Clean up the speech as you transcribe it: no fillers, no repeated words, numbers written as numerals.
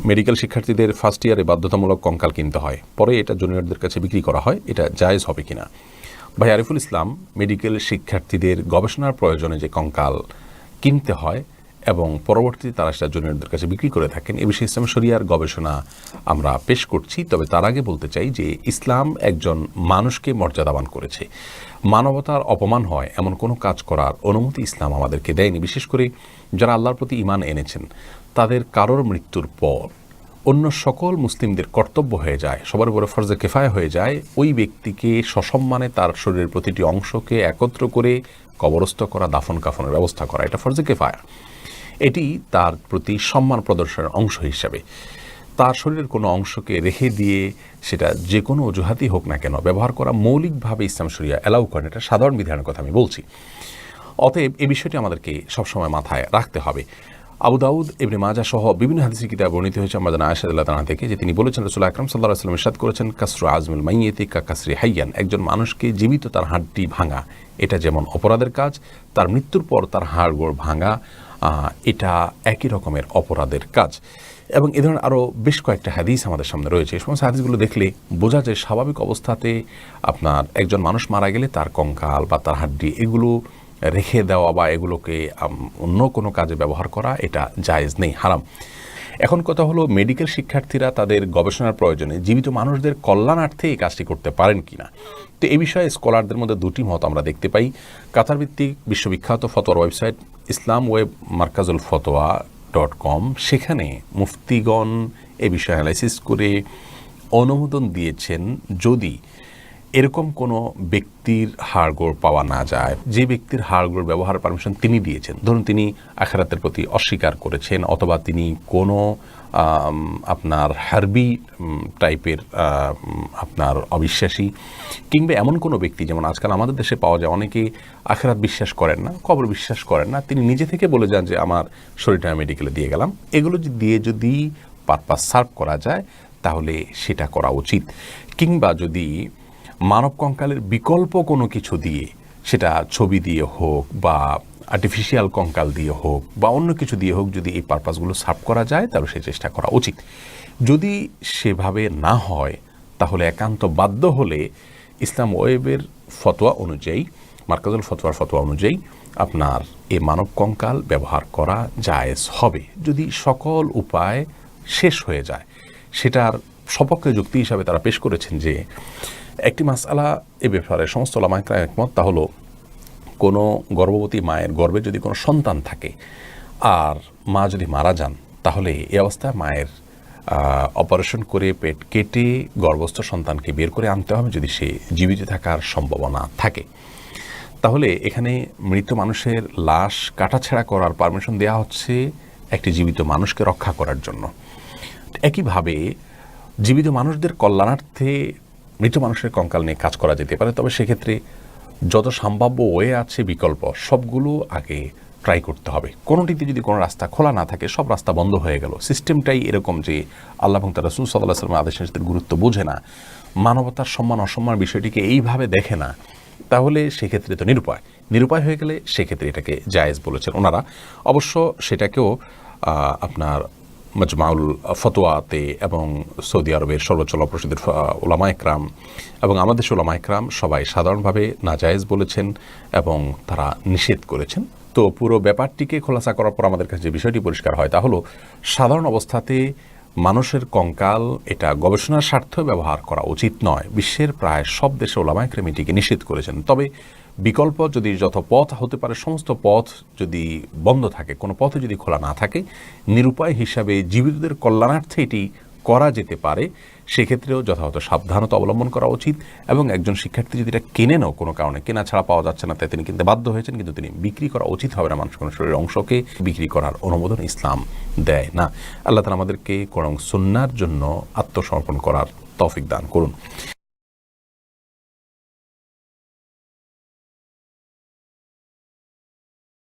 Medical শিক্ষার্থীদের first ইয়ারে বাধ্যতামূলক কঙ্কাল কিনতে হয়, পরে এটা জুনিয়রদের কাছে বিক্রি করা হয়, এটা জায়েজ হবে কিনা? ভাই আরিফুল ইসলাম, মেডিকেল শিক্ষার্থীদের গবেষণার প্রয়োজনে যে কঙ্কাল কিনতে হয় এবং পরবর্তীতে তারা সেটা জুনিয়রদের কাছে বিক্রি করে থাকেন, এ বিষয়ে ইসলাম শরিয়ার গবেষণা আমরা পেশ করছি। তবে তার আগে বলতে চাই যে ইসলাম একজন মানুষকে মর্যাদাবান করেছে। মানবতার অপমান হয় এমন কোনো কাজ করার অনুমতি ইসলাম আমাদেরকে দেয়নি। বিশেষ করে যারা আল্লাহর প্রতি ঈমান এনেছেন, তাদের কারোর মৃত্যুর পর অন্য সকল মুসলিমদের কর্তব্য হয়ে যায়, সবার উপরে ফরজে কেফায়া হয়ে যায় ওই ব্যক্তিকে সসম্মানে তার শরীরের প্রতিটি অংশকে একত্র করে কবরস্থ করা, দাফন কাফনের ব্যবস্থা করা। এটা ফরজে কেফায়া। এটি তার প্রতি সম্মান প্রদর্শনের অংশ হিসাবে তার শরীরের কোনো অংশকে রেখে দিয়ে সেটা যে কোনো অজুহাতই হোক না কেন ব্যবহার করা মৌলিকভাবে ইসলাম শরিয়া অ্যালাউ করেন। এটা সাধারণ বিধানের কথা আমি বলছি। অতএব এই বিষয়টি আমাদেরকে সবসময় মাথায় রাখতে হবে। আবু দাউদ, ইবনে মাজাহ সহ বিভিন্ন হাদিসের কিতাবে বর্ণিত হয়েছে আমাদের আয়েশা রাদিয়াল্লাহু তাআলা থেকে যে তিনি বলেছেন, রাসূলুল্লাহ আকরাম সাল্লাল্লাহু আলাইহি ওয়াসাল্লাম ইরশাদ করেছেন, কাসরু আজমিল মাইয়িতি কা কাসরি হাইয়ান। একজন মানুষকে জীবিত তার হাড়টি ভাঙা এটা যেমন অপরাধের কাজ, তার মৃত্যুর পর তার হাড়গোড় ভাঙা এটা একই রকমের অপরাধের কাজ। এবং এ ধরনের আরও বেশ কয়েকটা হাদিস আমাদের সামনে রয়েছে। এই সমস্ত হাদিসগুলো দেখলে বোঝা যায় স্বাভাবিক অবস্থাতে আপনার একজন মানুষ মারা গেলে তার কঙ্কাল বা তার হাড্ডি এগুলো রেখে দেওয়া বা এগুলোকে অন্য কোনো কাজে ব্যবহার করা এটা জায়েজ নেই, হারাম। এখন কথা হলো, মেডিকেল শিক্ষার্থীরা তাদের গবেষণার প্রয়োজনে জীবিত মানুষদের কল্যাণার্থে এই কাজটি করতে পারেন কিনা। তো এই বিষয়ে স্কলারদের মধ্যে দুটি মত আমরা দেখতে পাই। কাতার ভিত্তিক বিশ্ববিখ্যাত ফতোয়ার ওয়েবসাইট ইসলাম ওয়েব মার্কাজুল ফতোয়া.com, সেখানে মুফতিগণ এ বিষয়ে অ্যানালাইসিস করে অনুমোদন দিয়েছেন যদি এরকম কোনো ব্যক্তির হাড়গোড় পাওয়া না যায়, যে ব্যক্তির হাড়গোড় ব্যবহার পারমিশন তিনি দিয়েছেন, ধরুন তিনি আখিরাতের প্রতি অস্বীকার করেছেন অথবা তিনি কোনো আপনার হার্বি টাইপের আপনার অবিশ্বাসী, কিংবা এমন কোনো ব্যক্তি যেমন আজকাল আমাদের দেশে পাওয়া যায় অনেকে আখিরাত বিশ্বাস করেন না, কবর বিশ্বাস করেন না, তিনি নিজে থেকে বলে যান যে আমার শরীরটা মেডিকেলে দিয়ে গেলাম। এগুলো দিয়ে যদি পারপাস সার্ভ করা যায় তাহলে সেটা করা উচিত। কিংবা যদি মানব কঙ্কালের বিকল্প কোনো কিছু দিয়ে, সেটা ছবি দিয়ে হোক বা আর্টিফিশিয়াল কঙ্কাল দিয়ে হোক বা অন্য কিছু দিয়ে হোক, যদি এই পারপাসগুলো সার্ভ করা যায় তাহলে সেই চেষ্টা করা উচিত। যদি সেভাবে না হয় তাহলে একান্ত বাধ্য হলে ইসলাম ওয়েবের ফতোয়া অনুযায়ী, মার্কাজুল ফতোয়ার ফতোয়া অনুযায়ী আপনার এই মানব কঙ্কাল ব্যবহার করা জায়েজ হবে যদি সকল উপায় শেষ হয়ে যায়। সেটার সপক্ষে যুক্তি হিসাবে তারা পেশ করেছেন যে একটি মাসআলা এ ব্যাপারে সমস্ত উলামায়ে কেরাম একমত, তা হলো কোনো গর্ভবতী মায়ের গর্ভে যদি কোনো সন্তান থাকে আর মা যদি মারা যান, তাহলে এই অবস্থায় মায়ের অপারেশন করে পেট কেটে গর্ভস্থ সন্তানকে বের করে আনতে হবে যদি সে জীবিত থাকার সম্ভাবনা থাকে। তাহলে এখানে মৃত মানুষের লাশ কাটাছেঁড়া করার পারমিশন দেওয়া হচ্ছে একটি জীবিত মানুষকে রক্ষা করার জন্য। একইভাবে জীবিত মানুষদের কল্যাণার্থে মৃত মানুষের কঙ্কাল নিয়ে কাজ করা যেতে পারে, তবে সেক্ষেত্রে যত সম্ভাব্য ওয়ে আছে বিকল্প সবগুলো আগে ট্রাই করতে হবে। কোনোটিতে যদি কোনো রাস্তা খোলা না থাকে, সব রাস্তা বন্ধ হয়ে গেল, সিস্টেমটাই এরকম যে আল্লাহ এবং তার রাসূল সাল্লাল্লাহু আলাইহি ওয়াসাল্লামের আদেশের গুরুত্ব বোঝে না, মানবতার সম্মান অসম্মান বিষয়টিকে এইভাবে দেখে না, তাহলে সেক্ষেত্রে তো নিরুপায় হয়ে গেলে সেক্ষেত্রে এটাকে জায়েজ বলেছেন ওনারা। অবশ্য সেটাকেও আপনার মাজমাউল ফতোয়াতে এবং সৌদি আরবের সর্বোচ্চ প্রসিদ্ধ উলামায়ে কেরাম এবং আমাদের দেশের উলামায়ে কেরাম সবাই সাধারণভাবে নাজায়েজ বলেছেন এবং তারা নিষেধ করেছেন। তো পুরো ব্যাপারটিকে খোলাসা করার পর আমাদের কাছে যে বিষয়টি পরিষ্কার হয় তা হলো, সাধারণ অবস্থাতে মানুষের কঙ্কাল এটা গবেষণার স্বার্থে ব্যবহার করা উচিত নয়। বিশ্বের প্রায় সব দেশে উলামায়ে কেরাম এটিকে নিষেধ করেছেন। তবে বিকল্প যদি যত পথ হতে পারে সমস্ত পথ যদি বন্ধ থাকে, কোনো পথে যদি খোলা না থাকে, নিরুপায় হিসাবে জীবিতদের কল্যাণার্থে এটি করা যেতে পারে, সেক্ষেত্রেও যথাযথ সাবধানতা অবলম্বন করা উচিত। এবং একজন শিক্ষার্থী যদি এটা কেনে নাও, কোনো কারণে কেনা ছাড়া পাওয়া যাচ্ছে না, তাই তিনি কিনতে বাধ্য হয়েছেন, কিন্তু তিনি বিক্রি করা উচিত হবে না। মানুষ কোনো শরীরের অংশকে বিক্রি করার অনুমোদন ইসলাম দেয় না। আল্লাহ তাআলা আমাদেরকে কোরআন সুন্নাহর জন্য আত্মসমর্পণ করার তৌফিক দান করুন।